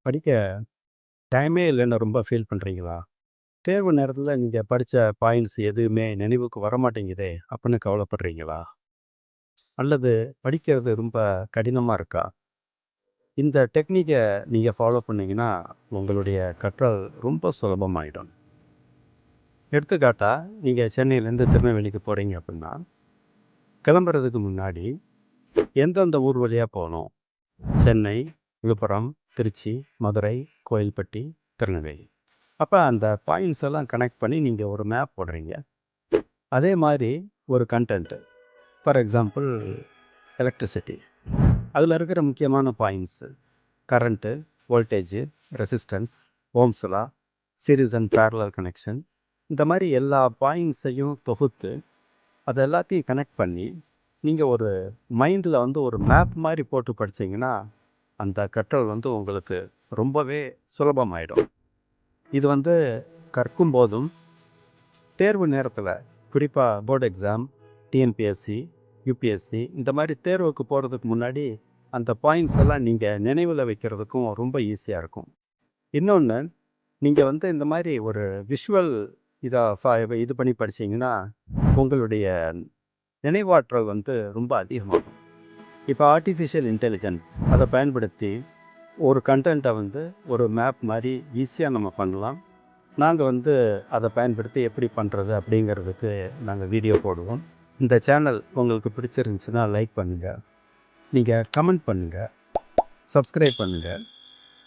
படிக்க டைமே இல்லைன்னு ரொம்ப ஃபீல் பண்ணுறீங்களா? தேர்வு நேரத்தில் நீங்கள் படித்த பாயிண்ட்ஸ் எதுவுமே நினைவுக்கு வரமாட்டேங்குதே அப்படின்னு கவலைப்படுறீங்களா? அல்லது படிக்கிறது ரொம்ப கடினமாக இருக்கா? இந்த டெக்னிக்கை நீங்கள் ஃபாலோ பண்ணீங்கன்னா உங்களுடைய கற்றல் ரொம்ப சுலபமாயிடும். எடுத்துக்காட்டா, நீங்கள் சென்னையிலேருந்து திருநெல்வேலிக்கு போகிறீங்க அப்படின்னா, கிளம்புறதுக்கு முன்னாடி எந்தெந்த ஊர் வழியாக போகணும்? சென்னை, விழுப்புரம், திருச்சி, மதுரை, கோயில்பட்டி, திருநெல்வேலி. அப்போ அந்த பாயிண்ட்ஸ் எல்லாம் கனெக்ட் பண்ணி நீங்கள் ஒரு மேப் போடுறீங்க. அதே மாதிரி ஒரு கண்டென்ட்டு, ஃபார் எக்ஸாம்பிள் எலக்ட்ரிசிட்டி. அதில் இருக்கிற முக்கியமான points current, voltage, resistance, Ohm's law, series and parallel connection. இந்த மாதிரி எல்லா பாயிண்ட்ஸையும் தொகுத்து அதை எல்லாத்தையும் கனெக்ட் பண்ணி நீங்கள் ஒரு மைண்டில் ஒரு மேப் மாதிரி போட்டு படித்தீங்கன்னா அந்த கற்றல் உங்களுக்கு ரொம்பவே சுலபமாயிடும். இது கற்கும் போதும் தேர்வு நேரத்தில், குறிப்பாக போர்டு எக்ஸாம், டிஎன்பிஎஸ்சி, யூபிஎஸ்சி இந்த மாதிரி தேர்வுக்கு போகிறதுக்கு முன்னாடி அந்த பாயிண்ட்ஸ் எல்லாம் நீங்கள் நினைவில் வைக்கிறதுக்கும் ரொம்ப ஈஸியாக இருக்கும். இன்னொன்று, நீங்கள் இந்த மாதிரி ஒரு விஷுவல் இது பண்ணி படித்தீங்கன்னா உங்களுடைய நினைவாற்றல் ரொம்ப அதிகமாகும். இப்போ ஆர்டிஃபிஷியல் இன்டெலிஜென்ஸ் அதை பயன்படுத்தி ஒரு கண்டென்ட்டை ஒரு மேப் மாதிரி ஈஸியாக நம்ம பண்ணலாம். நாங்கள் அதை பயன்படுத்தி எப்படி பண்ணுறது அப்படிங்கிறதுக்கு நாங்கள் வீடியோ போடுவோம். இந்த சேனல் உங்களுக்கு பிடிச்சிருந்துச்சுன்னா லைக் பண்ணுங்கள், நீங்கள் கமெண்ட் பண்ணுங்கள், சப்ஸ்கிரைப் பண்ணுங்கள்.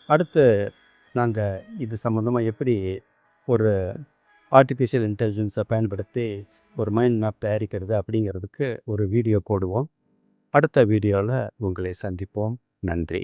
அடுத்து நாங்கள் இது சம்மந்தமாக எப்படி ஒரு ஆர்டிஃபிஷியல் இன்டெலிஜென்ஸை பயன்படுத்தி ஒரு மைண்ட் மேப் தயாரிக்கிறது அப்படிங்கிறதுக்கு ஒரு வீடியோ போடுவோம். அடுத்த வீடியோவில் உங்களை சந்திப்போம். நன்றி.